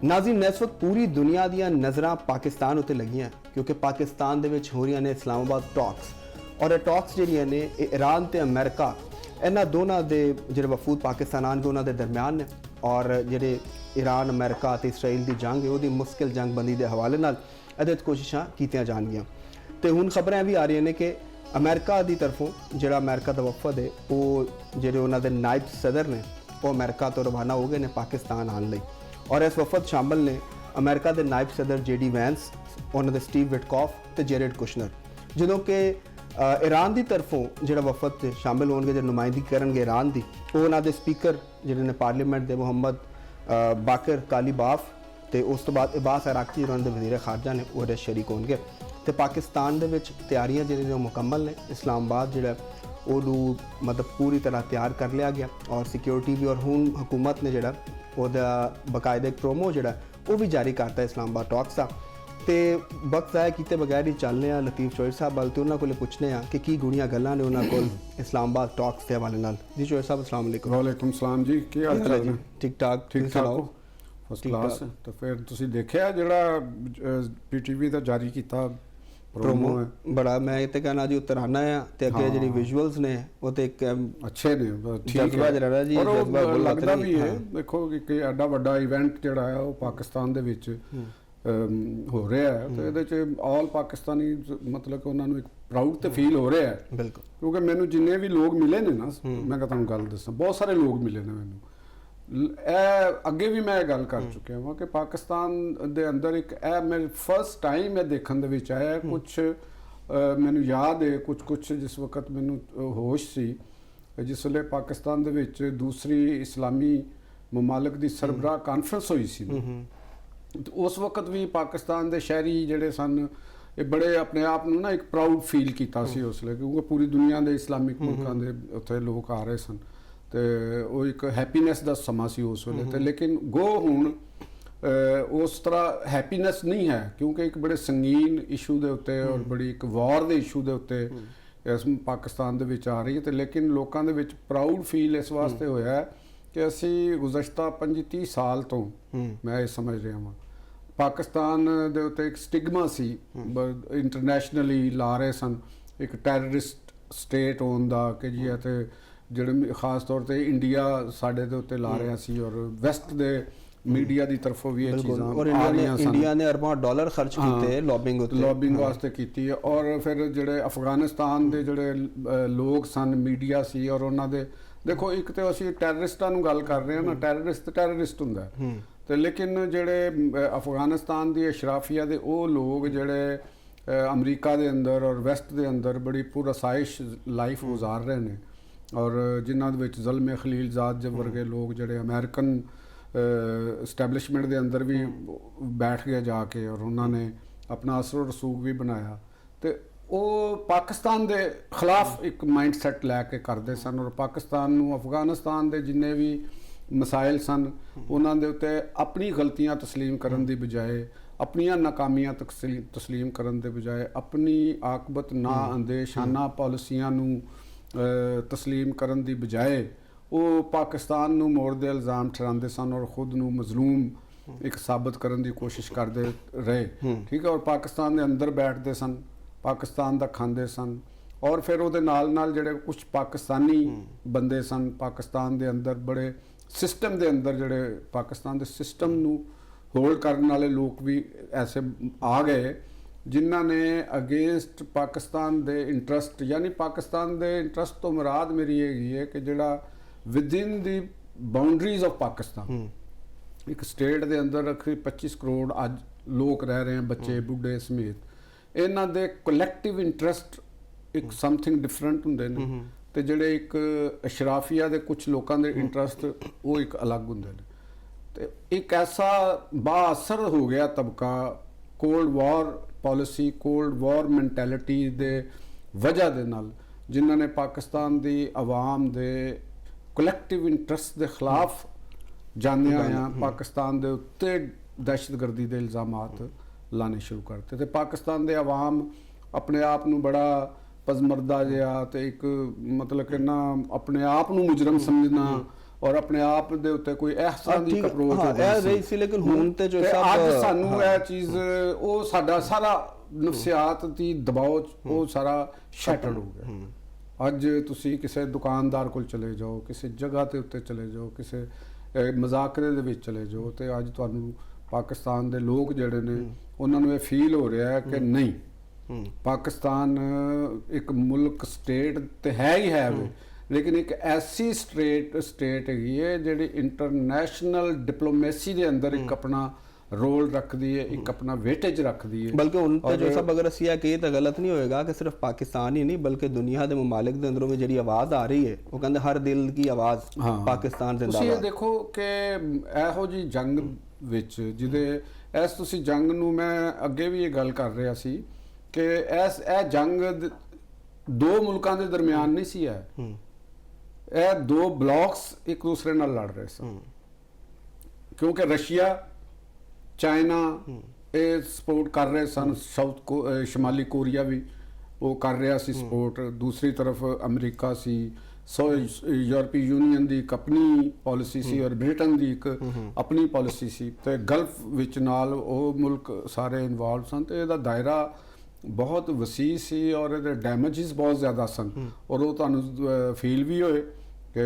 नाज़रीन इस वक्त पूरी दुनिया ਦੀਆਂ ਨਜ਼ਰਾਂ ਪਾਕਿਸਤਾਨ ਉੱਤੇ ਲੱਗੀਆਂ ਕਿਉਂਕਿ ਪਾਕਿਸਤਾਨ ਦੇ ਵਿੱਚ ਹੋ ਰਹੀਆਂ ਨੇ ਇਸਲਾਮਾਬਾਦ ਟਾਕਸ ਔਰ ਇਹ ਟਾਕਸ ਜਿਹੜੀਆਂ ਨੇ ਇਹ ਈਰਾਨ ਤੇ ਅਮਰੀਕਾ ਇਹਨਾਂ ਦੋਨਾਂ ਦੇ ਜਿਹੜੇ ਵਫੂਦ ਪਾਕਿਸਤਾਨ ਆਉਣਗੇ ਉਹਨਾਂ ਦੇ ਦਰਮਿਆਨ ਨੇ ਔਰ ਜਿਹੜੇ ਈਰਾਨ ਅਮਰੀਕਾ ਤੇ ਇਸਰਾਈਲ ਦੀ ਜੰਗ ਹੈ ਉਹਦੀ ਮੁਸ਼ਕਿਲ ਜੰਗਬੰਦੀ ਦੇ ਹਵਾਲੇ ਨਾਲ ਇਹਦੇ ਵਿੱਚ ਕੋਸ਼ਿਸ਼ਾਂ ਕੀਤੀਆਂ ਜਾਣਗੀਆਂ ਤੇ ਹੁਣ ਖਬਰਾਂ ਵੀ ਆ ਰਹੀਆਂ ਨੇ ਕਿ ਅਮਰੀਕਾ ਦੀ ਤਰਫੋਂ ਜਿਹੜਾ ਅਮਰੀਕਾ ਦਾ ਵਫਦ ਹੈ ਉਹ ਜਿਹੜੇ ਉਹਨਾਂ ਦੇ ਨਾਇਬ ਸਦਰ ਨੇ ਉਹ ਅਮਰੀਕਾ ਤੋਂ ਰਵਾਨਾ ਹੋ ਗਏ ਨੇ ਪਾਕਿਸਤਾਨ ਆਉਣ ਲਈ और इस वफद शामिल ने अमेरिका के नायब सदर JD वैंस उन्होंने स्टीव विटकॉफ तो जेरेड कुशनर जो कि ईरान की तरफों जो वफद शामिल होंगे जो नुमाइंदगी करेंगे ईरान की वो उन्होंने स्पीकर जिन्होंने पार्लीमेंट के मुहम्मद बाकर कालीबाफ तो उस तो बाद अब्बास अराक्ची उन्होंने वज़ीर खारजा ने वो शरीक होंगे तो पाकिस्तान के तैयारियां जो मुकम्मल ने इस्लामाबाद जो मतलब पूरी तरह तैयार कर लिया गया और सिक्योरिटी भी और हुण हुकूमत ने जो ਉਹਦਾ ਬਕਾਇਦਾ ਇੱਕ ਪ੍ਰੋਮੋ ਜਿਹੜਾ ਉਹ ਵੀ ਜਾਰੀ ਕਰਤਾ ਇਸਲਾਮਾਬਾਦ ਟਾਕਸ ਦਾ ਤੇ ਵਕਤ ਜ਼ਾਇਆ ਕੀਤੇ ਬਗੈਰ ਹੀ ਚੱਲਨੇ ਆ ਲਤੀਫ ਚੋਇਰ ਸਾਹਿਬ ਵੱਲ ਤੇ ਉਹਨਾਂ ਕੋਲੇ ਪੁੱਛਨੇ ਆ ਕਿ ਕੀ ਗੁਣੀਆਂ ਗੱਲਾਂ ਨੇ ਉਹਨਾਂ ਕੋਲ ਇਸਲਾਮਾਬਾਦ ਟਾਕਸ ਦੇ ਹਵਾਲੇ ਨਾਲ ਜੀ ਚੋਇਰ ਸਾਹਿਬ ਅਸਲਾਮ ਅਲੈਕੁਮ ਵਾਲੇਕੁਮ ਸਲਾਮ ਜੀ ਕੀ ਹਾਲ ਚਾਲ ਹੈ ਠੀਕ ਠਾਕ ਸੁਣਾਓ ਫਸਟ ਕਲਾਸ ਤਾਂ ਫਿਰ ਤੁਸੀਂ ਦੇਖਿਆ ਜਿਹੜਾ PTV ਦਾ ਜਾਰੀ ਕੀਤਾ ਪ੍ਰੋਮੋ ਹੈ ਬੜਾ ਮੈਂ ਇਹ ਤੇ ਕਹਿਣਾ ਜੀ ਉਤਰਾਨਾ ਆ ਤੇ ਅੱਗੇ ਜਿਹੜੀ ਵਿਜ਼ੂਅਲਸ ਨੇ ਉਹ ਤੇ ਇੱਕ ਅੱਛੇ ਨੇ ਠੀਕ ਜਜ਼ਬਾ ਜਿਹੜਾ ਜੀ ਜਜ਼ਬਾ ਲੱਗਦਾ ਵੀ ਹੈ ਦੇਖੋ ਕਿ ਐਡਾ ਵੱਡਾ ਇਵੈਂਟ ਜਿਹੜਾ ਹੈ ਉਹ ਪਾਕਿਸਤਾਨ ਦੇ ਵਿੱਚ ਹੋ ਰਿਹਾ ਹੈ ਤੇ ਇਹਦੇ ਚ ਆਲ ਪਾਕਿਸਤਾਨੀ ਮਤਲਬ ਕਿ ਉਹਨਾਂ ਨੂੰ ਇੱਕ ਪ੍ਰਾਊਡ ਤੇ ਫੀਲ ਹੋ ਰਿਹਾ ਹੈ ਬਿਲਕੁਲ ਕਿਉਂਕਿ ਮੈਨੂੰ ਜਿੰਨੇ ਵੀ ਲੋਕ ਮਿਲੇ ਨੇ ਨਾ ਮੈਂ ਤੁਹਾਨੂੰ ਗੱਲ ਦੱਸਾਂ ਬਹੁਤ ਸਾਰੇ ਲੋਕ ਮਿਲੇ ਨੇ ਮੈਨੂੰ ਇਹ ਅੱਗੇ ਵੀ ਮੈਂ ਇਹ ਗੱਲ ਕਰ ਚੁੱਕਿਆ ਹਾਂ ਕਿ ਪਾਕਿਸਤਾਨ ਦੇ ਅੰਦਰ ਇੱਕ ਇਹ ਮੇਰੇ ਫਸਟ ਟਾਈਮ ਇਹ ਦੇਖਣ ਦੇ ਵਿੱਚ ਆਇਆ ਕੁਛ ਮੈਨੂੰ ਯਾਦ ਹੈ ਕੁਛ ਜਿਸ ਵਕਤ ਮੈਨੂੰ ਹੋਸ਼ ਸੀ ਜਿਸ ਵੇਲੇ ਪਾਕਿਸਤਾਨ ਦੇ ਵਿੱਚ ਦੂਸਰੀ ਇਸਲਾਮੀ ਮਮਾਲਕ ਦੀ ਸਰਬਰਾਹ ਕਾਨਫਰੰਸ ਹੋਈ ਸੀ ਉਸ ਵਕਤ ਵੀ ਪਾਕਿਸਤਾਨ ਦੇ ਸ਼ਹਿਰੀ ਜਿਹੜੇ ਸਨ ਇਹ ਬੜੇ ਆਪਣੇ ਆਪ ਨੂੰ ਨਾ ਇੱਕ ਪ੍ਰਾਊਡ ਫੀਲ ਕੀਤਾ ਸੀ ਉਸ ਵੇਲੇ ਕਿਉਂਕਿ ਪੂਰੀ ਦੁਨੀਆ ਦੇ ਇਸਲਾਮਿਕ ਮੁਲਕਾਂ ਦੇ ਉੱਥੇ ਲੋਕ ਆ ਰਹੇ ਸਨ ਤੇ ਉਹ ਇੱਕ ਹੈਪੀਨੈਸ ਦਾ ਸਮਾਂ ਸੀ ਉਸ ਵੇਲੇ ਤੇ ਲੇਕਿਨ ਹੁਣ ਉਸ ਤਰ੍ਹਾਂ ਹੈਪੀਨੈਸ ਨਹੀਂ ਹੈ ਕਿਉਂਕਿ ਇੱਕ ਬੜੇ ਸੰਗੀਨ ਇਸ਼ੂ ਦੇ ਉੱਤੇ ਔਰ ਬੜੀ ਇੱਕ ਵਾਰ ਦੇ ਇਸ਼ੂ ਦੇ ਉੱਤੇ ਇਸ ਪਾਕਿਸਤਾਨ ਦੇ ਵਿੱਚ ਆ ਰਹੀ ਹੈ ਤੇ ਲੇਕਿਨ ਲੋਕਾਂ ਦੇ ਵਿੱਚ ਪ੍ਰਾਊਡ ਫੀਲ ਇਸ ਵਾਸਤੇ ਹੋਇਆ ਕਿ ਅਸੀਂ ਗੁਜ਼ਸ਼ਤਾ 25-30 ਸਾਲ ਤੋਂ ਮੈਂ ਇਹ ਸਮਝ ਰਿਹਾ ਹਾਂ ਪਾਕਿਸਤਾਨ ਦੇ ਉੱਤੇ ਇੱਕ ਸਟਿਗਮਾ ਸੀ ਇੰਟਰਨੈਸ਼ਨਲੀ ਲਾ ਰਹੇ ਸਨ ਇੱਕ ਟੈਰਰਿਸਟ ਸਟੇਟ ਹੋਣ ਦਾ ਕਿ ਜੀ ਅਤੇ ਜਿਹੜੇ ਖਾਸ ਤੌਰ ਤੇ ਇੰਡੀਆ ਸਾਡੇ ਦੇ ਉੱਤੇ ਲਾ ਰਿਹਾ ਸੀ ਔਰ ਵੈਸਟ ਦੇ ਮੀਡੀਆ ਦੀ ਤਰਫੋਂ ਵੀ ਇਹ ਚੀਜ਼ਾਂ ਆ ਰਹੀਆਂ ਸਨ ਇੰਡੀਆ ਨੇ ਅਰਬਾਂ ਡਾਲਰ ਖਰਚ ਕੀਤੇ ਲੌਬਿੰਗ ਵਾਸਤੇ ਕੀਤੀ ਹੈ ਔਰ ਫਿਰ ਜਿਹੜੇ ਅਫਗਾਨਿਸਤਾਨ ਦੇ ਜਿਹੜੇ ਲੋਕ ਸਨ ਮੀਡੀਆ ਸੀ ਔਰ ਉਹਨਾਂ ਦੇ ਦੇਖੋ ਇੱਕ ਤੇ ਅਸੀਂ ਟੈਰਰਿਸਟਾਂ ਨੂੰ ਗੱਲ ਕਰ ਰਹੇ ਹਾਂ ਨਾ ਟੈਰਰਿਸਟ ਹੁੰਦਾ ਤੇ ਲੇਕਿਨ ਜਿਹੜੇ ਅਫਗਾਨਿਸਤਾਨ ਦੀ ਅਸ਼ਰਾਫੀਆ ਦੇ ਉਹ ਲੋਕ ਜਿਹੜੇ ਅਮਰੀਕਾ ਦੇ ਅੰਦਰ ਔਰ ਵੈਸਟ ਦੇ ਅੰਦਰ ਬੜੀ ਪੁਰਸਾਇਸ਼ ਲਾਈਫ ਗੁਜ਼ਾਰ ਰਹੇ ਨੇ ਔਰ ਜਿਨ੍ਹਾਂ ਦੇ ਵਿੱਚ ਜ਼ਲਮੇ ਖਲੀਲਜ਼ਾਦ ਦੇ ਵਰਗੇ ਲੋਕ ਜਿਹੜੇ ਅਮਰੀਕਨ ਸਟੈਬਲਿਸ਼ਮੈਂਟ ਦੇ ਅੰਦਰ ਵੀ ਬੈਠ ਗਏ ਜਾ ਕੇ ਔਰ ਉਹਨਾਂ ਨੇ ਆਪਣਾ ਅਸਰ ਰਸੂਖ ਵੀ ਬਣਾਇਆ ਤੇ ਉਹ ਪਾਕਿਸਤਾਨ ਦੇ ਖਿਲਾਫ ਇੱਕ ਮਾਈਂਡ ਸੈਟ ਲੈ ਕੇ ਕਰਦੇ ਸਨ ਔਰ ਪਾਕਿਸਤਾਨ ਨੂੰ ਅਫਗਾਨਿਸਤਾਨ ਦੇ ਜਿੰਨੇ ਵੀ ਮਸਾਇਲ ਸਨ ਉਹਨਾਂ ਦੇ ਉੱਤੇ ਆਪਣੀ ਗਲਤੀਆਂ ਤਸਲੀਮ ਕਰਨ ਦੀ ਬਜਾਏ ਆਪਣੀਆਂ ਨਾਕਾਮੀਆਂ ਤਸਲੀਮ ਕਰਨ ਦੇ ਬਜਾਏ ਆਪਣੀ ਆਕਬਤ ਨਾ ਅੰਦੇਸ਼ਾਨਾ ਪਾਲਿਸੀਆਂ ਨੂੰ ਤਸਲੀਮ ਕਰਨ ਦੀ ਬਜਾਏ ਉਹ ਪਾਕਿਸਤਾਨ ਨੂੰ ਮੋੜ ਦੇ ਇਲਜ਼ਾਮ ਠਹਿਰਾਉਂਦੇ ਸਨ ਔਰ ਖੁਦ ਨੂੰ ਮਜ਼ਲੂਮ ਇੱਕ ਸਾਬਤ ਕਰਨ ਦੀ ਕੋਸ਼ਿਸ਼ ਕਰਦੇ ਰਹੇ ਠੀਕ ਹੈ ਔਰ ਪਾਕਿਸਤਾਨ ਦੇ ਅੰਦਰ ਬੈਠਦੇ ਸਨ ਪਾਕਿਸਤਾਨ ਦਾ ਖਾਂਦੇ ਸਨ ਔਰ ਫਿਰ ਉਹਦੇ ਨਾਲ ਜਿਹੜੇ ਕੁਝ ਪਾਕਿਸਤਾਨੀ ਬੰਦੇ ਸਨ ਪਾਕਿਸਤਾਨ ਦੇ ਅੰਦਰ ਬੜੇ ਸਿਸਟਮ ਦੇ ਅੰਦਰ ਜਿਹੜੇ ਪਾਕਿਸਤਾਨ ਦੇ ਸਿਸਟਮ ਨੂੰ ਹੋਲਡ ਕਰਨ ਵਾਲੇ ਲੋਕ ਵੀ ਐਸੇ ਆ ਗਏ ਜਿਨ੍ਹਾਂ ਨੇ ਅਗੇਂਸਟ ਪਾਕਿਸਤਾਨ ਦੇ ਇੰਟਰਸਟ ਯਾਨੀ ਪਾਕਿਸਤਾਨ ਦੇ ਇੰਟਰਸਟ ਤੋਂ ਮੁਰਾਦ ਮੇਰੀ ਹੈਗੀ ਹੈ ਕਿ ਜਿਹੜਾ within the boundaries of Pakistan ਇੱਕ ਸਟੇਟ ਦੇ ਅੰਦਰ 25 ਕਰੋੜ ਅੱਜ ਲੋਕ ਰਹਿ ਰਹੇ ਹਨ ਬੱਚੇ ਬੁੱਢੇ ਸਮੇਤ ਇਹਨਾਂ ਦੇ ਕਲੈਕਟਿਵ ਇੰਟਰਸਟ ਇੱਕ ਸਮਥਿੰਗ ਡਿਫਰੈਂਟ ਹੁੰਦੇ ਨੇ ਤੇ ਜਿਹੜੇ ਇੱਕ ਅਸ਼ਰਾਫੀਆ ਦੇ ਕੁਝ ਲੋਕਾਂ ਦੇ ਇੰਟਰਸਟ ਉਹ ਇੱਕ ਅਲੱਗ ਹੁੰਦੇ ਨੇ ਤੇ ਇੱਕ ਐਸਾ ਬਾਅਸਰ ਹੋ ਗਿਆ ਤਬਕਾ ਕੋਲਡ ਵਾਰ ਪਾਲਿਸੀ ਕੋਲਡ ਵਾਰ ਮੈਂਟੈਲਿਟੀ ਦੇ ਵਜ੍ਹਾ ਦੇ ਨਾਲ ਜਿਨ੍ਹਾਂ ਨੇ ਪਾਕਿਸਤਾਨ ਦੀ ਆਵਾਮ ਦੇ ਕਲੈਕਟਿਵ ਇੰਟਰਸਟ ਦੇ ਖਿਲਾਫ ਜਾਣਿਆ ਆ ਪਾਕਿਸਤਾਨ ਦੇ ਉੱਤੇ ਦਹਿਸ਼ਤਗਰਦੀ ਦੇ ਇਲਜ਼ਾਮਾਤ ਲਾਣੇ ਸ਼ੁਰੂ ਕਰਤੇ ਤੇ ਪਾਕਿਸਤਾਨ ਦੇ ਆਵਾਮ ਆਪਣੇ ਆਪ ਨੂੰ ਬੜਾ ਪਜ਼ਮਰਦਾ ਜਿਹਾ ਤੇ ਇੱਕ ਮਤਲਬ ਕਿ ਨਾ ਆਪਣੇ ਆਪ ਨੂੰ ਮੁਜਰਮ ਸਮਝਣਾ ਔਰ ਆਪਣੇ ਆਪ ਦੇ ਉੱਤੇ ਕੋਈ ਇਸ ਤਰ੍ਹਾਂ ਦੀ ਠੀਕ, ਅਪਰੋਚ ਹਾਂ, ਇਹ ਰਹੀ ਸੀ, ਲੇਕਿਨ ਹੁਣ ਤੇ ਜੋ ਸਭ ਅੱਜ ਸਾਨੂੰ ਇਹ ਚੀਜ਼ ਉਹ ਸਾਡਾ ਸਾਰਾ ਨਫਸੀਆਤ ਦੀ ਦਬਾਅ ਉਹ ਸਾਰਾ ਸ਼ੈਟਰਡ ਹੋ ਗਿਆ। ਅੱਜ ਤੁਸੀਂ ਕਿਸੇ ਦੁਕਾਨਦਾਰ ਕੋਲ ਚਲੇ ਜਾਓ, ਕਿਸੇ ਜਗ੍ਹਾ ਤੇ ਉੱਤੇ ਚਲੇ ਜਾਓ, ਕਿਸੇ ਮਜ਼ਾਕਰੇ ਦੇ ਵਿੱਚ ਚਲੇ ਜਾਓ, ਤੇ ਅੱਜ ਤੁਹਾਨੂੰ ਪਾਕਿਸਤਾਨ ਦੇ ਲੋਕ ਜਿਹੜੇ ਨੇ ਉਹਨਾਂ ਨੂੰ ਇਹ ਫੀਲ ਹੋ ਰਿਹਾ ਹੈ ਕਿ ਨਹੀਂ, ਪਾਕਿਸਤਾਨ ਇੱਕ ਮੁਲਕ ਸਟੇਟ ਤੇ ਹੈ ਹੀ ਹੈ ਵੇ, ਲੇਕਿਨ ਇੱਕ ਐਸੀ ਸਟੇਟ ਹੈਗੀ ਹੈ ਜਿਹੜੀ ਇੰਟਰਨੈਸ਼ਨਲ ਡਿਪਲੋਮੇਸੀ ਦੇ ਅੰਦਰ ਇੱਕ ਆਪਣਾ ਰੋਲ ਰੱਖਦੀ ਹੈ, ਇੱਕ ਆਪਣਾ ਵੇਟੇਜ ਰੱਖਦੀ ਹੈ। ਬਲਕਿ ਹੁਣ ਤੇ ਜੋ ਸਭ ਅਗਰ ਅਸੀਂ ਇਹ ਕਹੀਏ ਤਾਂ ਗਲਤ ਨਹੀਂ ਹੋਏਗਾ ਕਿ ਸਿਰਫ ਪਾਕਿਸਤਾਨ ਹੀ ਨਹੀਂ ਬਲਕਿ ਦੁਨੀਆ ਦੇ ਮਮਾਲਿਕ ਦੇ ਅੰਦਰੋਂ ਵੀ ਜਿਹੜੀ ਆਵਾਜ਼ ਆ ਰਹੀ ਹੈ, ਉਹ ਕਹਿੰਦੇ ਹਰ ਦਿਲ ਦੀ ਆਵਾਜ਼ ਪਾਕਿਸਤਾਨ ਜ਼ਿੰਦਾਬਾਦ। ਤੁਸੀਂ ਇਹ ਦੇਖੋ ਕਿ ਇਹੋ ਜੀ ਜੰਗ ਵਿੱਚ ਜਿਹਦੇ ਤੁਸੀਂ ਜੰਗ ਨੂੰ ਮੈਂ ਅੱਗੇ ਵੀ ਇਹ ਗੱਲ ਕਰ ਰਿਹਾ ਸੀ ਕਿ ਇਹ ਜੰਗ ਦੋ ਮੁਲਕਾਂ ਦੇ ਦਰਮਿਆਨ ਨਹੀਂ ਸੀ ਇਹ ਦੋ ਬਲਾਕਸ ਇੱਕ ਦੂਸਰੇ ਨਾਲ ਲੜ ਰਹੇ ਸਨ, ਕਿਉਂਕਿ ਰਸ਼ੀਆ ਚਾਈਨਾ ਇਹ ਸਪੋਰਟ ਕਰ ਰਹੇ ਸਨ, ਸ਼ਮਾਲੀ ਕੋਰੀਆ ਵੀ ਉਹ ਕਰ ਰਿਹਾ ਸੀ ਸਪੋਰਟ, ਦੂਸਰੀ ਤਰਫ ਅਮਰੀਕਾ ਸੀ, ਯੂਰਪੀ ਯੂਨੀਅਨ ਦੀ ਇੱਕ ਆਪਣੀ ਪਾਲਿਸੀ ਸੀ ਔਰ ਬ੍ਰਿਟਨ ਦੀ ਇੱਕ ਆਪਣੀ ਪਾਲਿਸੀ ਸੀ, ਤੇ ਗਲਫ ਵਿੱਚ ਨਾਲ ਉਹ ਮੁਲਕ ਸਾਰੇ ਇਨਵੋਲਵ ਸਨ, ਤੇ ਇਹਦਾ ਦਾਇਰਾ ਬਹੁਤ ਵਸੀਹ ਸੀ ਔਰ ਇਹਦੇ ਡੈਮੇਜਸ ਬਹੁਤ ਜ਼ਿਆਦਾ ਸਨ। ਔਰ ਉਹ ਤੁਹਾਨੂੰ ਫੀਲ ਵੀ ਹੋਏ ਕਿ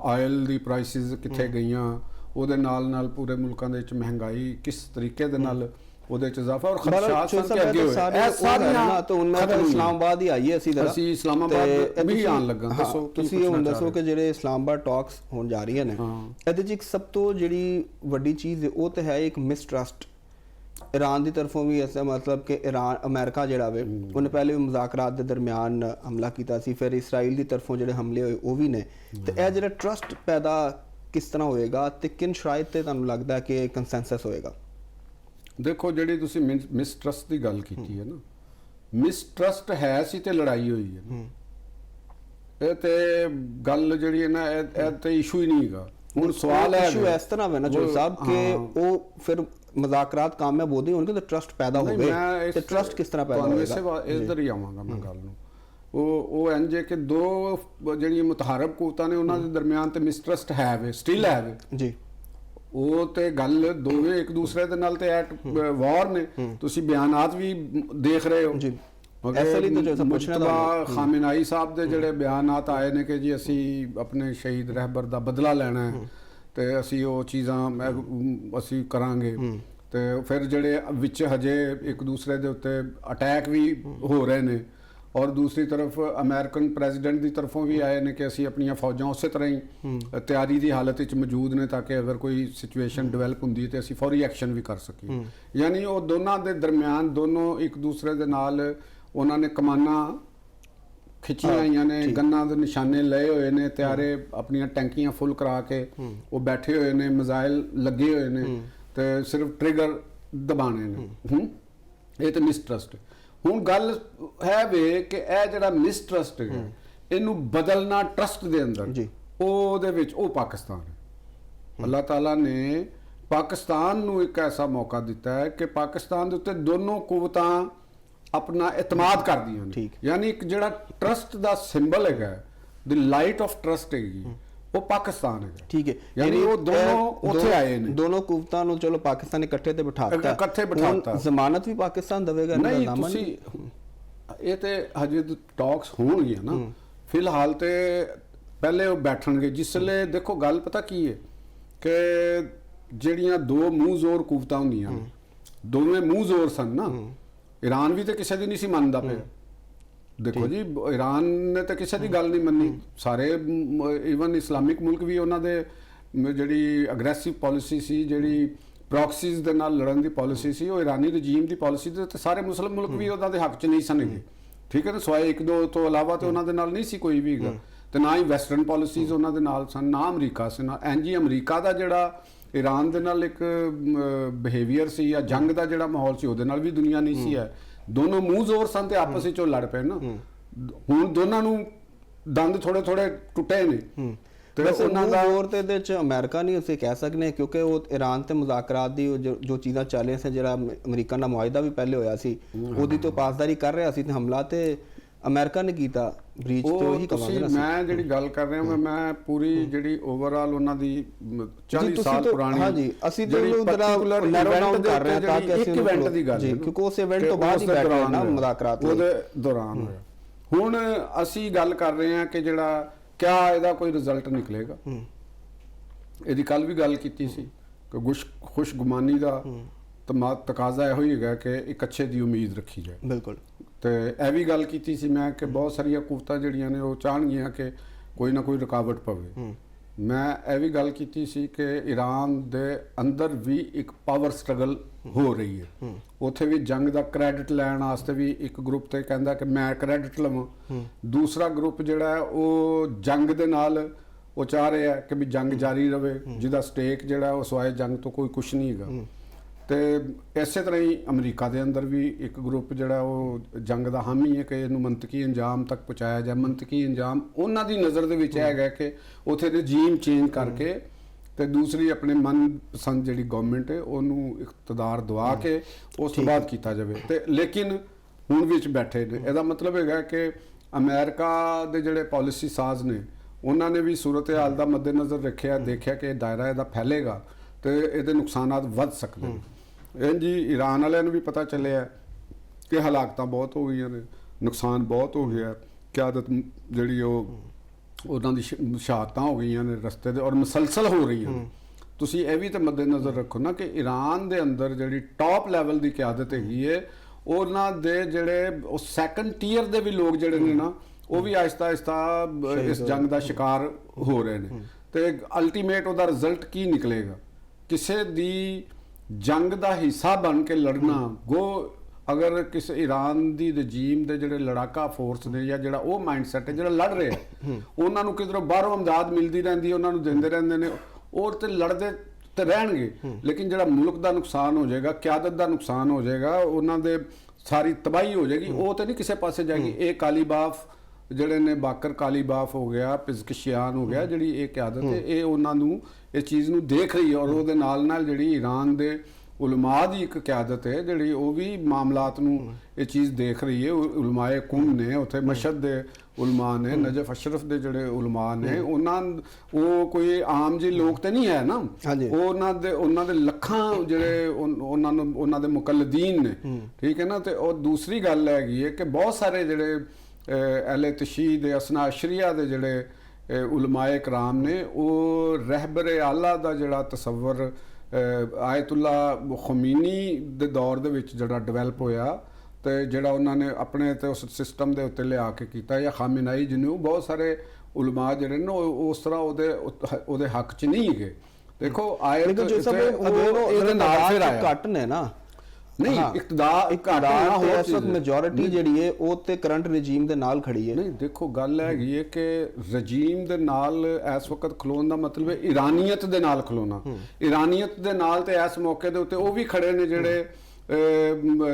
ਆਇਲ ਦੀ ਪ੍ਰਾਈਸਿਸ ਕਿੱਥੇ ਗਈਆਂ, ਉਹਦੇ ਨਾਲ ਪੂਰੇ ਮੁਲਕਾਂ ਦੇ ਵਿੱਚ ਮਹਿੰਗਾਈ ਕਿਸ ਤਰੀਕੇ ਦੇ ਨਾਲ ਉਹਦੇ ਚ ਇਜ਼ਾਫਾ ਔਰ ਖਦਸ਼ਾਤ ਸਨ ਕਿ ਅੱਗੇ ਹੋਏ। ਇਹ ਸਾਰੀਆਂ ਤਾਂ ਹੁਣ ਮੈਂ ਤਾਂ ਇਸਲਾਮਾਬਾਦ ਹੀ ਆਈਏ ਅਸੀਂ ਇਸਲਾਮਾਬਾਦ ਵੀ ਆਉਣ ਲੱਗਾ। ਦੱਸੋ ਤੁਸੀਂ ਹੁਣ ਦੱਸੋ ਕਿ ਜਿਹੜੇ ਇਸਲਾਮਾਬਾਦ ਟਾਕਸ ਹੋਣ ਜਾ ਰਹੀਆਂ ਨੇ, ਇਹਦੇ ਚ ਇੱਕ ਸਭ ਤੋਂ ਜਿਹੜੀ ਵੱਡੀ ਚੀਜ਼ ਹੈ ਉਹ ਤਾਂ ਹੈ ਇੱਕ ਮਿਸਟਰਸਟ ईरान की तरफों भी ऐसा, मतलब कि ईरान अमेरिका जिहड़ा वे उन्हें पहले भी मुज़ाकरात के दरमियान हमला किया सी, फिर इसराइल की तरफों जिहड़े हमले होए वो भी ने, तो यह जिहड़ा ट्रस्ट पैदा किस तरह होएगा ते किन शराइत ते तुहानूं लगदा कि कंसेंसस होएगा? देखो जिहड़ी तुसीं मिसट्रस्ट की गल कीती है ना, मिसट्रस्ट है सी ते लड़ाई हुई है, ਇਹ ਤੇ ਗੱਲ ਜਿਹੜੀ ਹੈ ਨਾ ਇਹ ਤੇ ਇਸ਼ੂ ਹੀ ਨਹੀਂ ਹੈਗਾ। ਹੁਣ ਸਵਾਲ ਹੈ ਇਸ਼ੂ ਇਸ ਤਰ੍ਹਾਂ ਹੈ ਨਾ ਜੋ ਸਾਹਿਬ ਕਿ ਉਹ ਫਿਰ ਮਜ਼ਾਕਰਾਤ ਕਾਮਯਾਬ ਹੋਦੇ ਹੋਣਗੇ ਤਾਂ ਟਰਸਟ ਪੈਦਾ ਹੋਵੇ, ਤੇ ਟਰਸਟ ਕਿਸ ਤਰ੍ਹਾਂ ਪੈਦਾ ਹੋਵੇਗਾ? ਇਧਰ ਹੀ ਆਵਾਂਗਾ ਮੈਂ ਗੱਲ ਨੂੰ। ਉਹ ਇੰਜ ਹੈ ਕਿ ਦੋ ਜਿਹੜੀਆਂ ਮੁਤਹਾਰਬ ਕੂਵਤਾਂ ਨੇ ਉਹਨਾਂ ਦੇ ਦਰਮਿਆਨ ਤੇ ਮਿਸਟਰਸਟ ਹੈ ਵੇ, ਸਟਿਲ ਹੈ ਵੇ ਜੀ। ਉਹ ਤੇ ਗੱਲ ਦੋਵੇਂ ਇੱਕ ਦੂਸਰੇ ਦੇ ਨਾਲ ਤੇ ਐਟ ਵਾਰ ਨੇ, ਤੁਸੀਂ ਬਿਆਨਾਤ ਵੀ ਦੇਖ ਰਹੇ ਹੋ ਜੀ। ਐਸੇ ਲਈ ਤਾਂ ਜੋ ਸਭ ਪੁੱਛਣਾ ਦਾ ਖਾਮੇਨਾਈ ਸਾਹਿਬ ਦੇ ਜਿਹੜੇ ਬਿਆਨਾਤ ਆਏ ਨੇ ਕਿ ਜੀ ਅਸੀਂ ਆਪਣੇ ਸ਼ਹੀਦ ਰਹਿਬਰ ਦਾ ਬਦਲਾ ਲੈਣਾ ਹੈ ਤੇ ਅਸੀਂ ਉਹ ਚੀਜ਼ਾਂ ਅਸੀਂ ਕਰਾਂਗੇ, ਤੇ ਫਿਰ ਜਿਹੜੇ ਵਿੱਚ ਹਜੇ ਇੱਕ ਦੂਸਰੇ ਦੇ ਉੱਤੇ ਅਟੈਕ ਵੀ ਹੋ ਰਹੇ ਨੇ, ਔਰ ਦੂਸਰੀ ਤਰਫ ਅਮਰੀਕਨ ਪ੍ਰੈਜ਼ੀਡੈਂਟ ਦੀ ਤਰਫੋਂ ਵੀ ਆਏ ਨੇ ਕਿ ਅਸੀਂ ਆਪਣੀਆਂ ਫੌਜਾਂ ਉਸੇ ਤਰ੍ਹਾਂ ਹੀ ਤਿਆਰੀ ਦੀ ਹਾਲਤ ਵਿੱਚ ਮੌਜੂਦ ਨੇ ਤਾਂ ਕਿ ਅਗਰ ਕੋਈ ਸਿਚੁਏਸ਼ਨ ਡਿਵੈਲਪ ਹੁੰਦੀ ਹੈ ਤੇ ਅਸੀਂ ਫੌਰੀ ਐਕਸ਼ਨ ਵੀ ਕਰ ਸਕੀਏ। ਯਾਨੀ ਉਹ ਦੋਨਾਂ ਦੇ ਦਰਮਿਆਨ ਦੋਨੋਂ ਇੱਕ ਦੂਸਰੇ ਦੇ ਨਾਲ ਉਹਨਾਂ ਨੇ ਕਮਾਨਾਂ ਖਿੱਚੀਆਂ ਹੋਈਆਂ ਨੇ, ਗੰਨਾਂ ਦੇ ਨਿਸ਼ਾਨੇ ਲਏ ਹੋਏ ਨੇ, ਤਿਆਰੇ ਆਪਣੀਆਂ ਟੈਂਕੀਆਂ ਫੁੱਲ ਕਰਾ ਕੇ ਉਹ ਬੈਠੇ ਹੋਏ ਨੇ, ਮਿਜ਼ਾਈਲ ਲੱਗੇ ਹੋਏ ਨੇ ਤੇ ਸਿਰਫ ਟ੍ਰਿਗਰ ਦਬਾਣੇ ਨੇ। ਇਹ ਤੇ ਮਿਸਟਰਸਟ। ਹੁਣ ਗੱਲ ਹੈ ਵੇ ਕਿ ਇਹ ਜਿਹੜਾ ਮਿਸਟਰਸਟ ਹੈ ਇਹਨੂੰ ਬਦਲਣਾ ਟਰਸਟ ਦੇ ਅੰਦਰ ਜੀ, ਉਹਦੇ ਵਿੱਚ ਉਹ ਪਾਕਿਸਤਾਨ ਹੈ। ਅੱਲਾਹ ਤਾਲਾ ਨੇ ਪਾਕਿਸਤਾਨ ਨੂੰ ਇੱਕ ਐਸਾ ਮੌਕਾ ਦਿੱਤਾ ਹੈ ਕਿ ਪਾਕਿਸਤਾਨ ਦੇ ਉੱਤੇ ਦੋਨੋਂ ਕੁਵਤਾਂ ਆਪਣਾ ਇਤਮਾਦ ਕਰਦੀਆਂ ਨੇ। ਯਾਨੀ ਇੱਕ ਜਿਹੜਾ ਟਰਸਟ ਦਾ ਸਿੰਬਲ ਹੈਗਾ, ਦੀ ਲਾਈਟ ਆਫ ਟਰਸਟ ਹੈਗੀ, ਉਹ ਪਾਕਿਸਤਾਨ ਹੈਗਾ। ਠੀਕ ਹੈ, ਯਾਨੀ ਉਹ ਦੋਨੋਂ ਉੱਥੇ ਆਏ ਨੇ, ਦੋਨੋਂ ਕੁਵਤਾਂ ਨੂੰ ਚਲੋ ਪਾਕਿਸਤਾਨ ਇਕੱਠੇ ਤੇ ਬਿਠਾਤਾ। ਜ਼ਮਾਨਤ ਵੀ ਪਾਕਿਸਤਾਨ ਦੇਵੇਗਾ? ਨਹੀਂ, ਤੁਸੀਂ ਇਹ ਤੇ ਹਜੇ ਟਾਕਸ ਹੋਣਗੀਆਂ ਨਾ, ਫਿਲਹਾਲ ਤੇ ਪਹਿਲੇ ਉਹ ਬੈਠਣਗੇ ਜਿਸਲੇ ਦੇਖੋ ਗੱਲ ਪਤਾ ਕੀ ਹੈ ਕਿ ਜਿਹੜੀਆਂ ਦੋ ਮੂੰਹ ਜ਼ੋਰ ਕੁਵਤਾਂ ਹੁੰਦੀਆਂ ਨੇ, ਦੋਵੇਂ ਮੂੰਹ ਜ਼ੋਰ ਸਨ ਨਾ। ईरान भी तो किसी की नहीं सी मानता पे, देखो जी ईरान ने तो किसी की गल नहीं मनी, सारे ईवन इस्लामिक मुल्क भी उन्होंने जी अग्रैसिव पॉलिसी सी, जी प्रॉक्सीज दे नाल लड़न की पॉलिसी सी, वो ईरानी रजीम की पॉलिसी तो सारे मुस्लिम मुल्क भी उन्होंने हक च नहीं सन गए, ठीक है ना, सिवाय एक दो तो इलावा तो उन्होंने नाल नहीं सी कोई भी गा, तो ना ही वैसटर्न पॉलिसीज उन्होंने नाल सन, ना अमरीका से ना इंज ही अमरीका का जिहड़ा ईरान ਦੇ ਨਾਲ ਇੱਕ ਬਿਹੇਵੀਅਰ ਸੀ ਜਾਂ ਜੰਗ ਦਾ ਜਿਹੜਾ ਮਾਹੌਲ ਸੀ ਉਹਦੇ ਨਾਲ ਵੀ ਦੁਨੀਆ ਨਹੀਂ ਸੀ ਹੈ। ਦੋਨੋਂ ਮੂੰਹ ਜ਼ੋਰ ਸਨ ਤੇ ਆਪਸ ਵਿੱਚ ਉਹ ਲੜ ਪਏ ਨਾ। ਹੁਣ ਦੋਨਾਂ ਨੂੰ ਦੰਦ ਥੋੜੇ ਥੋੜੇ ਟੁੱਟੇ ਨੇ ਤੇ ਉਹਨਾਂ ਦਾ ਜ਼ੋਰ ਤੇ ਇਹਦੇ ਚ ਅਮਰੀਕਾ ਨਹੀਂ ਅਸੀਂ ਕਹਿ ਸਕਦੇ, ਕਿਉਂਕਿ ਉਹ ਈਰਾਨ ਤੇ ਮੁਜ਼ਾਕਰਾਤ ਦੀ ਜੋ ਚੀਜ਼ਾਂ ਚੱਲ ਰਹੀਆਂ ਸੀ, ਜਿਹੜਾ ਅਮਰੀਕਾ ਨਾਲ ਮੁਆਹਿਦਾ ਵੀ ਪਹਿਲੇ ਹੋਇਆ ਸੀ ਉਹਦੀ ਤੋਂ ਪਾਸਦਾਰੀ ਕਰ ਰਿਹਾ ਸੀ, ਤੇ ਹਮਲਾ ਤੇ ਅਮਰੀਕਾ ਨੇ ਕੀਤਾ ਬ੍ਰੀਚ ਤੋਂ ਹੀ ਕਵਾਂਗੇ ਨਾ ਮੈਂ ਜਿਹੜੀ ਗੱਲ ਕਰ ਰਿਹਾ ਮੈਂ ਪੂਰੀ ਜਿਹੜੀ ਓਵਰਆਲ ਉਹਨਾਂ ਦੀ 40 ਸਾਲ ਪੁਰਾਣੀ ਹਾਂਜੀ ਅਸੀਂ ਤਾਂ ਉਹਨੂੰ ਜਰਾ ਨੈਰੋ ਡਾਊਨ ਕਰ ਰਹੇ ਹਾਂ ਤਾਂ ਕਿ ਅਸੀਂ ਇਵੈਂਟ ਦੀ ਗੱਲ ਜੀ ਕਿਉਂਕਿ ਉਸ ਇਵੈਂਟ ਤੋਂ ਬਾਅਦ ਹੀ ਬੈਠ ਰਹੇ ਨਾ ਮੁਜ਼ਾਕਰਾਤ ਲਈ ਉਹਦੇ ਦੌਰਾਨ ਹੋਇਆ। ਹੁਣ ਅਸੀਂ ਗੱਲ ਕਰ ਰਹੇ ਹਾਂ ਕਿ ਜਿਹੜਾ ਕਿਆ ਇਹਦਾ ਕੋਈ ਰਿਜ਼ਲਟ ਨਿਕਲੇਗਾ। ਇਹਦੀ ਕੱਲ ਵੀ ਗੱਲ ਕੀਤੀ ਸੀ ਕਿ ਖੁਸ਼ਗੁਮਾਨੀ ਦਾ ਤਕਾਜ਼ਾ ਇਹੋ ਹੀ ਹੈਗਾ ਕਿ ਇੱਕ ਅੱਛੇ ਦੀ ਉਮੀਦ ਰੱਖੀ ਜਾਏ। ਬਿਲਕੁਲ। ਤੇ ਇਹ ਵੀ ਗੱਲ ਕੀਤੀ ਸੀ ਮੈਂ ਕਿ ਬਹੁਤ ਸਾਰੀਆਂ ਕੁਵਤਾਂ ਜਿਹੜੀਆਂ ਨੇ ਉਹ ਚਾਹਣਗੀਆਂ ਕਿ ਕੋਈ ਨਾ ਕੋਈ ਰੁਕਾਵਟ ਪਵੇ। ਮੈਂ ਇਹ ਵੀ ਗੱਲ ਕੀਤੀ ਸੀ ਕਿ ਈਰਾਨ ਦੇ ਅੰਦਰ ਵੀ ਇੱਕ ਪਾਵਰ ਸਟਰਗਲ ਹੋ ਰਹੀ ਹੈ। ਉੱਥੇ ਵੀ ਜੰਗ ਦਾ ਕ੍ਰੈਡਿਟ ਲੈਣ ਵਾਸਤੇ ਵੀ ਇੱਕ ਗਰੁੱਪ ਤੇ ਕਹਿੰਦਾ ਕਿ ਮੈਂ ਕ੍ਰੈਡਿਟ ਲਵਾਂ, ਦੂਸਰਾ ਗਰੁੱਪ ਜਿਹੜਾ ਉਹ ਜੰਗ ਦੇ ਨਾਲ ਉਹ ਚਾਹ ਰਿਹਾ ਕਿ ਵੀ ਜੰਗ ਜਾਰੀ ਰਵੇ, ਜਿਹਦਾ ਸਟੇਕ ਜਿਹੜਾ ਉਹ ਸਵਾਏ ਜੰਗ ਤੋਂ ਕੋਈ ਕੁਛ ਨਹੀਂ ਹੈਗਾ। ਤੇ ਇਸੇ ਤਰ੍ਹਾਂ ਹੀ ਅਮਰੀਕਾ ਦੇ ਅੰਦਰ ਵੀ ਇੱਕ ਗਰੁੱਪ ਜਿਹੜਾ ਉਹ ਜੰਗ ਦਾ ਹਾਮੀ ਹੈ ਕਿ ਇਹਨੂੰ ਮੰਤਕੀ ਅੰਜਾਮ ਤੱਕ ਪਹੁੰਚਾਇਆ ਜਾਏ। ਮੰਤਕੀ ਅੰਜਾਮ ਉਹਨਾਂ ਦੀ ਨਜ਼ਰ ਦੇ ਵਿੱਚ ਹੈਗਾ ਕਿ ਉੱਥੇ ਰਜੀਮ ਚੇਂਜ ਕਰਕੇ ਤੇ ਦੂਸਰੀ ਆਪਣੇ ਮਨਪਸੰਦ ਜਿਹੜੀ ਗਵਰਨਮੈਂਟ ਹੈ ਉਹਨੂੰ ਇਕਤਦਾਰ ਦਵਾ ਕੇ ਉਸ ਤੋਂ ਬਾਅਦ ਕੀਤਾ ਜਾਵੇ। ਤੇ ਲੇਕਿਨ ਹੁਣ ਵਿੱਚ ਬੈਠੇ ਨੇ। ਇਹਦਾ ਮਤਲਬ ਹੈਗਾ ਕਿ ਅਮਰੀਕਾ ਦੇ ਜਿਹੜੇ ਪਾਲਿਸੀ ਸਾਜ਼ ਨੇ ਉਹਨਾਂ ਨੇ ਵੀ ਸੂਰਤ ਹਾਲ ਦਾ ਮੱਦੇਨਜ਼ਰ ਰੱਖਿਆ, ਦੇਖਿਆ ਕਿ ਦਾਇਰਾ ਇਹਦਾ ਫੈਲੇਗਾ ਤੇ ਇਹਦੇ ਨੁਕਸਾਨਾਤ ਵੱਧ ਸਕਦੇ ਨੇ। ਜੀ ਈਰਾਨ ਵਾਲਿਆਂ ਨੂੰ ਵੀ ਪਤਾ ਚੱਲਿਆ ਕਿ ਹਲਾਕਤਾਂ ਬਹੁਤ ਹੋ ਗਈਆਂ ਨੇ, ਨੁਕਸਾਨ ਬਹੁਤ ਹੋ ਗਿਆ, ਕਿਆਦਤ ਜਿਹੜੀ ਉਹਨਾਂ ਦੀ ਸ਼ਹਾਦਤਾਂ ਹੋ ਗਈਆਂ ਨੇ ਰਸਤੇ ਦੇ ਔਰ ਮੁਸਲਸਲ ਹੋ ਰਹੀਆਂ ਨੇ। ਤੁਸੀਂ ਇਹ ਵੀ ਤਾਂ ਮੱਦੇਨਜ਼ਰ ਰੱਖੋ ਨਾ ਕਿ ਈਰਾਨ ਦੇ ਅੰਦਰ ਜਿਹੜੀ ਟੌਪ ਲੈਵਲ ਦੀ ਕਿਆਦਤ ਹੈਗੀ ਹੈ ਉਹਨਾਂ ਦੇ ਜਿਹੜੇ ਉਹ ਸੈਕੰਡ ਟੀਅਰ ਦੇ ਵੀ ਲੋਕ ਜਿਹੜੇ ਨੇ ਨਾ ਉਹ ਵੀ ਆਹਿਸਤਾ ਆਹਿਸਤਾ ਇਸ ਜੰਗ ਦਾ ਸ਼ਿਕਾਰ ਹੋ ਰਹੇ ਨੇ। ਤੇ ਅਲਟੀਮੇਟ ਉਹਦਾ ਰਿਜ਼ਲਟ ਕੀ ਨਿਕਲੇਗਾ? ਕਿਸੇ ਦੀ ਜੰਗ ਦਾ ਹਿੱਸਾ ਬਣ ਕੇ ਲੜਨਾ ਅਗਰ ਕਿਸੇ ਈਰਾਨ ਦੀ ਰਜੀਮ ਦੇ ਜਿਹੜੇ ਲੜਾਕਾ ਫੋਰਸ ਨੇ ਜਾਂ ਜਿਹੜਾ ਉਹ ਮਾਈਂਡਸੈਟ ਹੈ ਜਿਹੜਾ ਲੜ ਰਿਹਾ ਉਹਨਾਂ ਨੂੰ ਕਿਧਰੋਂ ਬਾਹਰੋਂ ਇਮਦਾਦ ਮਿਲਦੀ ਰਹਿੰਦੀ ਹੈ, ਉਹਨਾਂ ਨੂੰ ਦਿੰਦੇ ਰਹਿੰਦੇ ਨੇ, ਉਹ ਤੇ ਲੜਦੇ ਤੇ ਰਹਿਣਗੇ। ਲੇਕਿਨ ਜਿਹੜਾ ਮੁਲਕ ਦਾ ਨੁਕਸਾਨ ਹੋ ਜਾਏਗਾ, ਕਿਆਦਤ ਦਾ ਨੁਕਸਾਨ ਹੋ ਜਾਏਗਾ, ਉਹਨਾਂ ਦੇ ਸਾਰੀ ਤਬਾਹੀ ਹੋ ਜਾਏਗੀ, ਉਹ ਤੇ ਨਹੀਂ ਕਿਸੇ ਪਾਸੇ ਜਾਏਗੀ। ਇਹ ਕਾਲੀਬਾਫ ਜਿਹੜੇ ਨੇ ਬਾਕਰ ਕਾਲੀਬਾਫ ਹੋ ਗਿਆ, ਪਿਜ਼ਕਸ਼ਿਆਨ ਹੋ ਗਿਆ, ਜਿਹੜੀ ਇਹ ਕਿਆਦਤ ਹੈ ਇਹ ਉਹਨਾਂ ਨੂੰ ਇਸ ਚੀਜ਼ ਨੂੰ ਦੇਖ ਰਹੀ ਹੈ ਔਰ ਉਹਦੇ ਨਾਲ ਨਾਲ ਜਿਹੜੀ ਈਰਾਨ ਦੇ ਉਲਮਾ ਦੀ ਇੱਕ ਕਿਆਦਤ ਹੈ ਜਿਹੜੀ ਉਹ ਵੀ ਮਾਮਲਾਤ ਨੂੰ ਇਹ ਚੀਜ਼ ਦੇਖ ਰਹੀ ਹੈ। ਉਲਮਾਏ ਕੁਮ ਨੇ ਉੱਥੇ ਮਸ਼ਹਦ ਦੇ ਉਲਮਾ ਨੇ, ਨਜਫ ਅਸ਼ਰਫ ਦੇ ਜਿਹੜੇ ਉਲਮਾ ਨੇ ਉਹ ਕੋਈ ਆਮ ਜਿਹੇ ਲੋਕ ਤੇ ਨਹੀਂ ਹੈ ਨਾ, ਉਹਨਾਂ ਦੇ ਲੱਖਾਂ ਜਿਹੜੇ ਉਹਨਾਂ ਦੇ ਮੁਕੱਲਦੀਨ ਨੇ, ਠੀਕ ਹੈ ਨਾ। ਤੇ ਉਹ ਦੂਸਰੀ ਗੱਲ ਹੈਗੀ ਹੈ ਕਿ ਬਹੁਤ ਸਾਰੇ ਜਿਹੜੇ ਅਹਿਲੇ ਤਸ਼ੀਹ ਦੇ ਅਸਨਾ ਅਸ਼ਰੀਆ ਦੇ ਜਿਹੜੇ ਉਲਮਾਏ ਕਰਾਮ ਨੇ ਉਹ ਰਹਿਬਰ ਆਲਾ ਦਾ ਜਿਹੜਾ ਤਸੱਵਰ ਆਇਤੁੱਲਾ ਖਮੀਨੀ ਦੇ ਦੌਰ ਦੇ ਵਿੱਚ ਜਿਹੜਾ ਡਿਵੈਲਪ ਹੋਇਆ ਤੇ ਜਿਹੜਾ ਉਹਨਾਂ ਨੇ ਆਪਣੇ ਤੇ ਉਸ ਸਿਸਟਮ ਦੇ ਉੱਤੇ ਲਿਆ ਕੇ ਕੀਤਾ, ਜਾਂ ਖਾਮੇਨਾਈ ਜਿਹਨੂੰ ਬਹੁਤ ਸਾਰੇ ਉਲਮਾ ਜਿਹੜੇ ਨੇ ਉਸ ਤਰ੍ਹਾਂ ਉਹਦੇ ਹੱਕ 'ਚ ਨਹੀਂ ਹੈਗੇ। ਦੇਖੋ ਇਹਦੇ ਨਾਲ ਫਿਰ ਆਇਆ ਘੱਟ ਨੇ ਨਾ, ਨਹੀਂ ਇਕਤਦਾਰ ਹੋ ਇਸ ਵਕਤ ਮੈਜੋਰਿਟੀ ਜਿਹੜੀ ਹੈ ਉਹ ਤੇ ਕਰੰਟ ਰਜੀਮ ਦੇ ਨਾਲ ਖੜੀ ਹੈ। ਨਹੀਂ ਦੇਖੋ ਗੱਲ ਹੈਗੀ ਹੈ ਕਿ ਰਜੀਮ ਦੇ ਨਾਲ ਇਸ ਵਕਤ ਖਲੋਣ ਦਾ ਮਤਲਬ ਹੈ ਇਰਾਨੀਅਤ ਦੇ ਨਾਲ ਖਲੋਣਾ। ਇਰਾਨੀਅਤ ਦੇ ਨਾਲ ਤੇ ਇਸ ਮੌਕੇ ਦੇ ਉੱਤੇ ਉਹ ਵੀ ਖੜੇ ਨੇ ਜਿਹੜੇ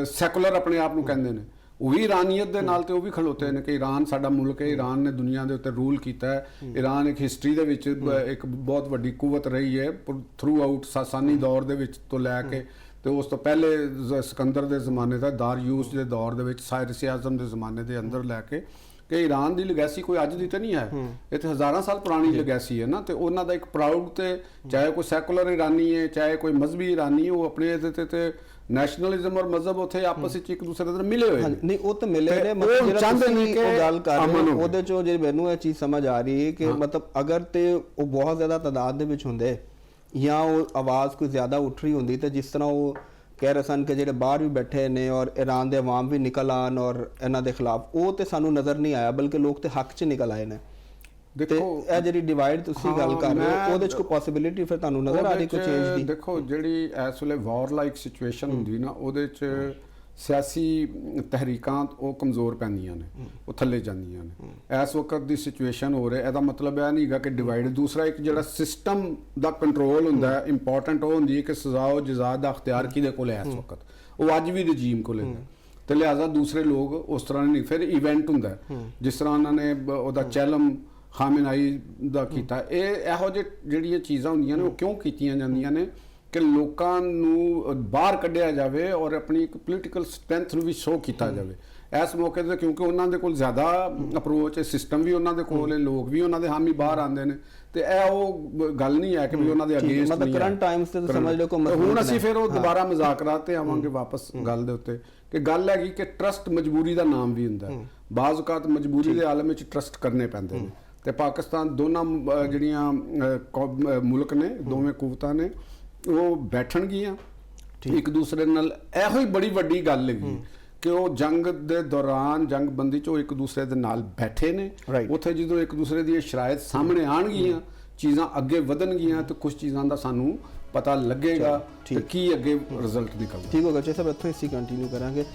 ਸੈਕੂਲਰ ਆਪਣੇ ਆਪ ਨੂੰ ਕਹਿੰਦੇ ਨੇ, ਉਹ ਵੀ ਇਰਾਨੀਅਤ ਦੇ ਨਾਲ ਤੇ ਉਹ ਵੀ ਖਲੋਤੇ ਨੇ ਕਿ ਈਰਾਨ ਸਾਡਾ ਮੁਲਕ ਹੈ, ਈਰਾਨ ਨੇ ਦੁਨੀਆ ਦੇ ਉੱਤੇ ਰੂਲ ਕੀਤਾ ਹੈ, ਈਰਾਨ ਇੱਕ ਹਿਸਟਰੀ ਦੇ ਵਿੱਚ ਇੱਕ ਬਹੁਤ ਵੱਡੀ ਕੁਵਤ ਰਹੀ ਹੈ ਥਰੂ ਆਊਟ ਸਾਸਾਨੀ ਦੌਰ ਦੇ ਵਿੱਚ ਤੋਂ ਲੈ ਕੇ ਤੇ ਉਸ ਤੋਂ ਪਹਿਲੇ ਸਿਕੰਦਰ ਦੇ ਜ਼ਮਾਨੇ ਦਾ ਦਾਰਿਊਸ ਦੇ ਦੌਰ ਦੇ ਵਿੱਚ ਸਾਇਰਸ ਆਜ਼ਮ ਦੇ ਜ਼ਮਾਨੇ ਦੇ ਅੰਦਰ ਲੈ ਕੇ ਕਿ ਈਰਾਨ ਦੀ ਲੈਗੇਸੀ ਕੋਈ ਅੱਜ ਦੀ ਤਾਂ ਨਹੀਂ ਹੈ, ਇਹ ਤਾਂ ਹਜ਼ਾਰਾਂ ਸਾਲ ਪੁਰਾਣੀ ਲੈਗੇਸੀ ਹੈ ਨਾ। ਤੇ ਉਹਨਾਂ ਦਾ ਇੱਕ ਪ੍ਰਾਊਡ ਤੇ ਚਾਹੇ ਕੋਈ ਸੈਕੂਲਰ ਈਰਾਨੀ ਹੈ ਚਾਹੇ ਕੋਈ ਮਜ਼ਹਬੀ ਈਰਾਨੀ ਹੈ, ਉਹ ਆਪਣੇ ਇਹਦੇ ਤੇ ਨੈਸ਼ਨਲਿਜ਼ਮ ਔਰ ਮਜ਼ਹਬ ਉੱਥੇ ਆਪਸ ਵਿੱਚ ਇੱਕ ਦੂਸਰੇ ਦੇ ਮਿਲੇ ਹੋਏ ਨੇ। ਨਹੀਂ ਉਹ ਤਾਂ ਮਿਲੇ ਨੇ, ਮਤਲਬ ਜਿਹੜਾ ਤੁਸੀਂ ਉਹ ਗੱਲ ਕਰ ਰਹੇ ਹੋ ਉਹਦੇ ਚੋਂ ਜੇ ਮੈਨੂੰ ਇਹ ਚੀਜ਼ ਸਮਝ ਆ ਰਹੀ ਹੈ ਕਿ ਮਤਲਬ ਅਗਰ ਤੇ ਉਹ ਬਹੁਤ ਜ਼ਿਆਦਾ ਤਾਦਾਦ ਦੇ ਵਿੱਚ ਹੁੰਦੇ ਜਾਂ ਉਹ ਆਵਾਜ਼ ਕੋਈ ਜ਼ਿਆਦਾ ਉੱਠ ਰਹੀ ਹੁੰਦੀ ਤੇ ਜਿਸ ਤਰ੍ਹਾਂ ਉਹ ਕਹਿ ਰਹੇ ਸਨ ਕਿ ਜਿਹੜੇ ਬਾਹਰ ਵੀ ਬੈਠੇ ਨੇ ਔਰ ਈਰਾਨ ਦੇ ਅਵਾਮ ਵੀ ਨਿਕਲ ਆਣ ਔਰ ਇਹਨਾਂ ਦੇ ਖਿਲਾਫ, ਉਹ ਤੇ ਸਾਨੂੰ ਨਜ਼ਰ ਨਹੀਂ ਆਇਆ ਬਲਕਿ ਲੋਕ ਤੇ ਹੱਕ 'ਚ ਨਿਕਲ ਆਏ ਨੇ। ਦੇਖੋ ਇਹ ਜਿਹੜੀ ਡਿਵਾਈਡ ਤੁਸੀਂ ਗੱਲ ਕਰ ਰਹੇ ਹੋ ਉਹਦੇ 'ਚ ਕੋਈ ਪੋਸਿਬਿਲਿਟੀ ਫਿਰ ਤੁਹਾਨੂੰ ਨਜ਼ਰ ਆ ਰਹੀ ਕੋਈ ਚੇਂਜ ਦੀ? ਦੇਖੋ ਜਿਹੜੀ ਇਸ ਵੇਲੇ ਵਾਰ ਲਾਈਕ ਸਿਚੁਏਸ਼ਨ ਹੁੰਦੀ ਨਾ ਉਹਦੇ 'ਚ ਸਿਆਸੀ ਤਹਿਰੀਕਾਂ ਉਹ ਕਮਜ਼ੋਰ ਪੈਂਦੀਆਂ ਨੇ, ਉਹ ਥੱਲੇ ਜਾਂਦੀਆਂ ਨੇ। ਇਸ ਵਕਤ ਦੀ ਸਿਚੁਏਸ਼ਨ ਹੋ ਰਿਹਾ, ਇਹਦਾ ਮਤਲਬ ਇਹ ਨਹੀਂ ਹੈਗਾ ਕਿ ਡਿਵਾਈਡ। ਦੂਸਰਾ ਇੱਕ ਜਿਹੜਾ ਸਿਸਟਮ ਦਾ ਕੰਟਰੋਲ ਹੁੰਦਾ ਹੈ, ਇੰਪੋਰਟੈਂਟ ਉਹ ਹੁੰਦੀ ਹੈ ਕਿ ਸਜ਼ਾ ਉਹ ਜਜ਼ਾ ਦਾ ਅਖਤਿਆਰ ਕਿਹਦੇ ਕੋਲ ਹੈ ਇਸ ਵਕਤ, ਉਹ ਅੱਜ ਵੀ ਰਜੀਮ ਕੋਲ ਹੈ ਤੇ ਲਿਹਾਜ਼ਾ ਦੂਸਰੇ ਲੋਕ ਉਸ ਤਰ੍ਹਾਂ ਨਹੀਂ। ਫਿਰ ਇਵੈਂਟ ਹੁੰਦਾ ਜਿਸ ਤਰ੍ਹਾਂ ਉਹਨਾਂ ਨੇ ਉਹਦਾ ਚੈਲਮ ਖਾਮੇਨਾਈ ਦਾ ਕੀਤਾ। ਇਹੋ ਜਿਹੇ ਜਿਹੜੀਆਂ ਚੀਜ਼ਾਂ ਹੁੰਦੀਆਂ ਨੇ ਉਹ ਕਿਉਂ ਕੀਤੀਆਂ ਜਾਂਦੀਆਂ ਨੇ ਕਿ ਲੋਕਾਂ ਨੂੰ ਬਾਹਰ ਕੱਢਿਆ ਜਾਵੇ ਔਰ ਆਪਣੀ ਇੱਕ ਪੋਲੀਟੀਕਲ ਸਟਰੈਂਥ ਨੂੰ ਵੀ ਸ਼ੋਅ ਕੀਤਾ ਜਾਵੇ। ਇਸ ਮੌਕੇ ਤੇ ਕਿਉਂਕਿ ਉਹਨਾਂ ਦੇ ਕੋਲ ਜ਼ਿਆਦਾ ਅਪਰੋਚ ਹੈ, ਸਿਸਟਮ ਵੀ ਉਹਨਾਂ ਦੇ ਕੋਲ ਹੈ, ਲੋਕ ਵੀ ਉਹਨਾਂ ਦੇ ਹਾਮੀ ਬਾਹਰ ਆਉਂਦੇ ਨੇ, ਤੇ ਇਹ ਉਹ ਗੱਲ ਨਹੀਂ ਹੈ ਕਿ ਵੀ ਉਹਨਾਂ ਦੇ ਅਗੇਂਸਟ ਮਤਲਬ ਕਰੰਟ ਟਾਈਮਸ ਤੇ ਸਮਝ ਲਓ ਕਿ ਹੁਣ ਅਸੀਂ ਫਿਰ ਉਹ ਦੁਬਾਰਾ ਮਜ਼ਾਕਰਾਤ ਤੇ ਆਵਾਂਗੇ ਵਾਪਸ ਗੱਲ ਦੇ ਉੱਤੇ ਕਿ ਗੱਲ ਹੈਗੀ ਕਿ ਟਰਸਟ ਮਜਬੂਰੀ ਦਾ ਨਾਮ ਵੀ ਹੁੰਦਾ ਹੈ। ਬਾਜ਼ ਔਕਾਤ ਮਜਬੂਰੀ ਦੇ ਆਲਮ ਵਿੱਚ ਟਰਸਟ ਕਰਨੇ ਪੈਂਦੇ ਨੇ, ਤੇ ਪਾਕਿਸਤਾਨ ਦੋਨਾਂ ਜਿਹੜੀਆਂ ਮੁਲਕ ਨੇ, ਦੋਵੇਂ ਕੂਵਤਾਂ ਨੇ, ਉਹ ਬੈਠਣਗੀਆਂ ਇੱਕ ਦੂਸਰੇ ਨਾਲ। ਇਹੋ ਹੀ ਬੜੀ ਵੱਡੀ ਗੱਲ ਹੈਗੀ ਕਿ ਉਹ ਜੰਗ ਦੇ ਦੌਰਾਨ ਜੰਗਬੰਦੀ 'ਚ ਉਹ ਇੱਕ ਦੂਸਰੇ ਦੇ ਨਾਲ ਬੈਠੇ ਨੇ। ਉੱਥੇ ਜਦੋਂ ਇੱਕ ਦੂਸਰੇ ਦੀਆਂ ਸ਼ਰਾਇਤ ਸਾਹਮਣੇ ਆਉਣਗੀਆਂ, ਚੀਜ਼ਾਂ ਅੱਗੇ ਵਧਣਗੀਆਂ, ਤੇ ਕੁਝ ਚੀਜ਼ਾਂ ਦਾ ਸਾਨੂੰ ਪਤਾ ਲੱਗੇਗਾ ਕਿ ਕੀ ਅੱਗੇ ਰਿਜ਼ਲਟ ਨਿਕਲਦਾ। ਠੀਕ ਹੋਗਾ ਚਾਚਾ ਸਾਹਿਬ, ਇੱਥੋਂ ਅਸੀਂ ਕੰਟੀਨਿਊ ਕਰਾਂਗੇ।